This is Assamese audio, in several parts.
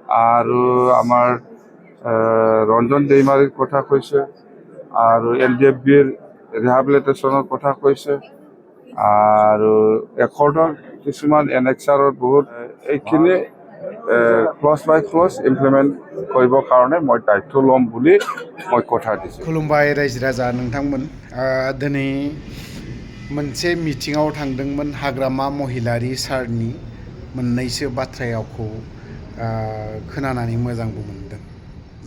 আৰু আমাৰ ৰঞ্জন দৈমাৰীৰ কথা কৈছে আৰু LDFBৰ ৰিহাবিলিটেশ্যনৰ কথা কৈছে আৰু একৰ্ডৰ কিছুমান এনেক্সাৰৰ বহুত এইখিনি ক্লজ বাই ক্লজ ইমপ্লিমেণ্ট কৰিবৰ কাৰণে মই দায়িত্ব ল'ম বুলি মই কথা দিছোঁ। खुलुमबाय रायजो राजा नोंथांमोन दिनै मोनसे मिटिङाव थांदोंमोन हाग्रामा महिलारि सारनि मोननैसो बाथ्राखौ खोनानानै मोजांबो मोनदों।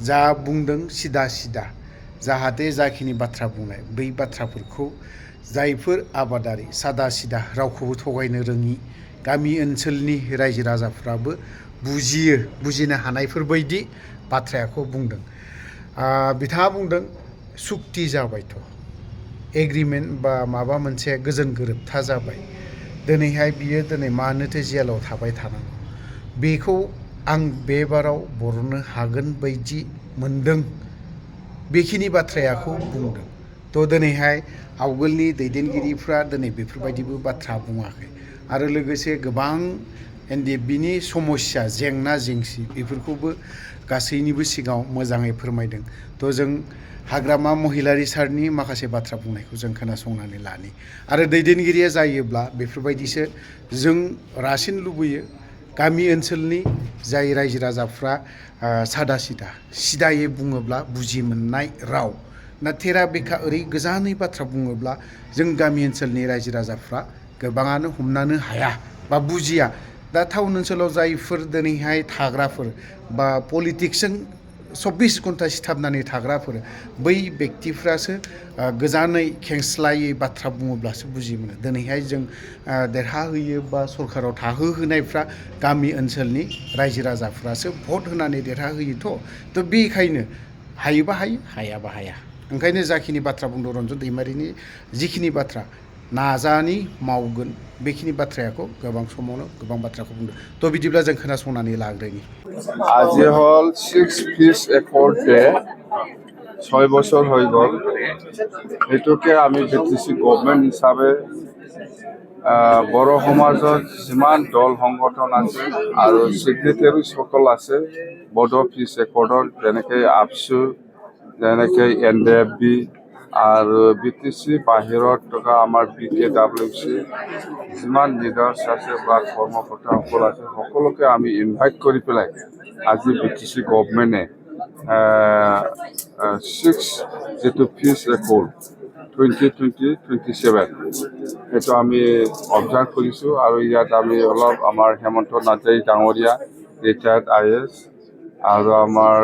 जा बुंदों सिदा सिदा जाहाथे जाखिनि बाथ्रा बुंनाय बै बाथ्राफोरखौ जायफोर आबादारि सादा सिदा रावखौबो थगायनो रोङि गामि ओनसोलनि रायजो राजाफ्राबो बुजिनो हानायफोरबायदि बाथ्राखौ बुंदों। बिथाङा बुंदों सुक्ति जाबायथ' एग्रिमेन्ट बा माबा मोनसे गोजोन गोरोबथा जाबाय दिनैहाय बियो दिनै मानोथो जेलाव थाबाय थानांगौ बेखौ आं बे बाराव बरननो हागोन बायदि मोनदों। बेखिनि बाथ्राखौ बुंदों। थ' दिनैहाय आवगोलनि दैदेनगिरिफ्रा दिनै बेफोरबायदिबो बाथ्रा बुङाखै आरो लोगोसे गोबां NDFBनि समस्या जेंना जेंसि बेफोरखौबो गासैनिबो सिगाङाव मोजाङै फोरमायदों। थ' जों हाग्रामा महिलारि सारनि माखासे बाथ्रा बुंनायखौ जों खोनासंनानै लानि आरो दैदेनगिरिया जायोब्ला बेफोरबायदिसो जों रासिन लुबैयो। गामि ओनसोलनि जाय रायजो राजाफ्रा सादा सिदायै बुङोब्ला बुजि मोननाय राव ना थेरा बेखा ओरै गोजानै बाथ्रा बुङोब्ला जों गामि ओनसोलनि रायजो राजाफ्रा गोबाङानो हमनानो हाया बा बुजिया। दा टाउन ओनसोलाव जायफोर दिनैहाय थाग्राफोर बा पलिटिक्सजों 24 घन्टा सिथाबनानै थाग्राफोर बै बेक्तिफ्रासो गोजानै खेंस्लायै बाथ्रा बुङोब्लासो बुजि मोनो। दिनैहाय जों देरहाहोयो बा सरकाराव थाहोनायफ्रा गामि ओनसोलनि रायजो राजाफ्रासो भट होनानै देरहाहोयोथ'। थ' बेखायनो हायोबा हायो हायाबा हाया। ओंखायनो जाखिनि बाथ्रा बुंदों रन्जन दैमारिनि जिखिनि बाथ्रा नाजानि मावगोन बेखिनि बाथ्राखौ गोबां समावनो गोबां बाथ्राखौ बुंदों। थ' बिदिब्ला जों खोनासंनानै लाग्रोनि। আজি হল 6 পিস একর্ড ডে 6 বছর হয়ে গেল। এটুকে আমি BTC গভর্নমেন্ট হিসাবে বড় সমাজৰ যিমান দল সংগঠন আছে আৰু সেক্ৰেটাৰী সকল আছে বড়ো পিস একৰ্ডৰ যেনেকৈ আপসু যেনেকৈ NDFB আৰু BTC বাহিৰত থকা আমাৰ BKWC যিমান লিডাৰ্ছ আছে বা কৰ্মকৰ্তাসকল আছে সকলোকে আমি ইনভাইট কৰি পেলাই আজি BTC গভৰ্নমেণ্টে 6 যিটো পিচ একৰ্ড 2027 সেইটো আমি অবজাৰ্ভ কৰিছোঁ আৰু ইয়াত আমি অলপ আমাৰ হেমন্ত নাৰ্জাৰী ডাঙৰীয়া ৰিটায়াৰ্ড IAS আৰু আমাৰ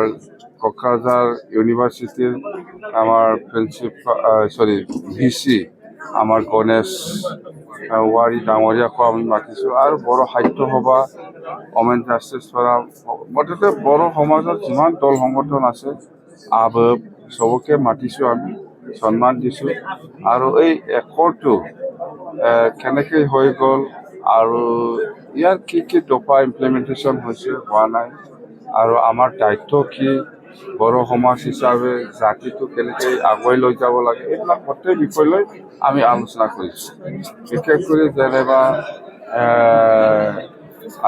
কোকৰাঝাৰ ইউনিভাৰ্চিটিৰ আমাৰ VC আমাৰ গণেশ ৱাৰী ডাঙৰীয়াকো আমি মাতিছোঁ আৰু বড়ো সাহিত্য সভা ওমেন জাষ্টিছ ফৰাম মুঠতে বড়ো সমাজৰ যিমান দল সংগঠন আছে চবকে মাতিছোঁ আমি সন্মান দিছোঁ আৰু এই একৰ্ডটো কেনেকৈ হৈ গ'ল আৰু ইয়াৰ কি দফা ইমপ্লিমেণ্টেশ্যন হৈছে হোৱা নাই আৰু আমাৰ দায়িত্ব কি বড়ো সমাজ হিচাপে জাতিটো কেনেকৈ আগুৱাই লৈ যাব লাগে এইবিলাক গোটেই বিষয় লৈ আমি আলোচনা কৰিছোঁ। বিশেষ কৰি যেনিবা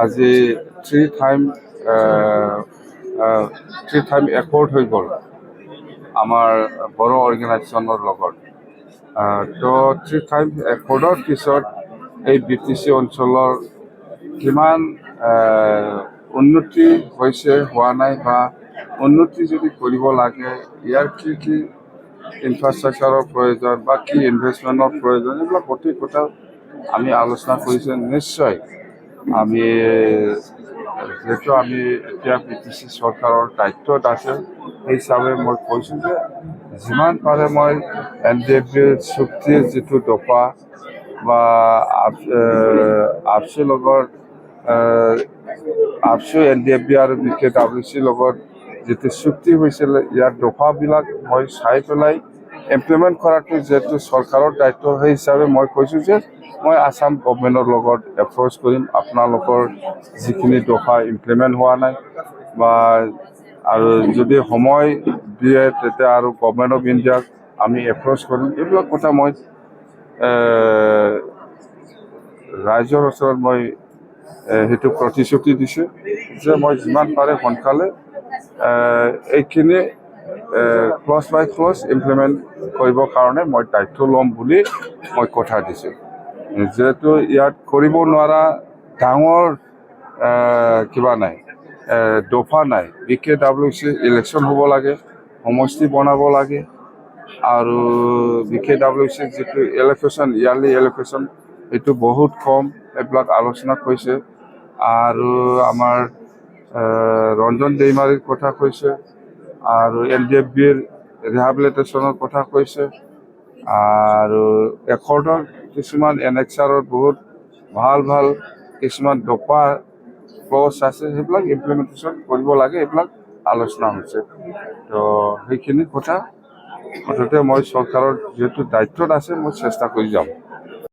আজি 3 টাইম একৰ্ড হৈ গ'ল আমাৰ বড়ো অৰ্গেনাইজেশ্যনৰ লগত। তো 3 টাইম একৰ্ডৰ পিছত এই BTC অঞ্চলৰ কিমান উন্নতি হৈছে হোৱা নাই বা উন্নতি যদি কৰিব লাগে ইয়াৰ কি ইনফ্ৰাষ্ট্ৰাকচাৰৰ প্ৰয়োজন বা কি ইনভেষ্টমেণ্টৰ প্ৰয়োজন এইবিলাক গোটেই কথা আমি আলোচনা কৰিছোঁ। নিশ্চয় আমি যেহেতু আমি এতিয়া BTC চৰকাৰৰ দায়িত্বত আছে সেই হিচাপে মই কৈছোঁ যে যিমান পাৰে মই NDFBৰ চুক্তিৰ যিটো দফা বা আপচুৰ লগত আপচু NDFB আৰু BKWCৰ লগত যিটো চুক্তি হৈছিল ইয়াৰ দফাবিলাক মই চাই পেলাই ইমপ্লিমেণ্ট কৰাটো যিহেতু চৰকাৰৰ দায়িত্ব সেই হিচাপে মই কৈছোঁ যে মই আসাম গভৰ্ণমেণ্টৰ লগত এপ্ৰ'চ কৰিম আপোনালোকৰ যিখিনি দফা ইমপ্লিমেণ্ট হোৱা নাই বা আৰু যদি সময় দিয়ে তেতিয়া আৰু গভৰ্ণমেণ্ট অফ ইণ্ডিয়াক আমি এপ্ৰ'চ কৰিম। এইবিলাক কথা মই ৰাইজৰ ওচৰত মই সেইটো প্ৰতিশ্ৰুতি দিছে যে মই যিমান পাৰে সোনকালে এইখিনি ক্লজ বাই ক্লজ ইমপ্লিমেণ্ট কৰিবৰ কাৰণে মই দায়িত্ব ল'ম বুলি মই কথা দিছোঁ। যিহেতু ইয়াত কৰিব নোৱাৰা ডাঙৰ কিবা নাই, দফা নাই। BKWC ইলেকশ্যন হ'ব লাগে, সমষ্টি বনাব লাগে, আৰু BKWC যিটো এলোকেশ্যন, ইয়াৰলি এলোকেশ্যন, এইটো বহুত কম, এইবিলাক আলোচনা কৰিছে। আৰু আমাৰ ৰঞ্জন দৈমাৰীৰ কথা কৈছে, আৰু LDFBৰ ৰিহাবিলিটেশ্যনৰ কথা কৈছে, আৰু একৰ্ডৰ কিছুমান NXRৰ বহুত ভাল ভাল কিছুমান দফা ক্লজ আছে, সেইবিলাক ইমপ্লিমেণ্টেশ্যন কৰিব লাগে, এইবিলাক আলোচনা হৈছে। তো সেইখিনি কথা মুঠতে মই চৰকাৰৰ যিহেতু দায়িত্বত আছে, মই চেষ্টা কৰি যাম।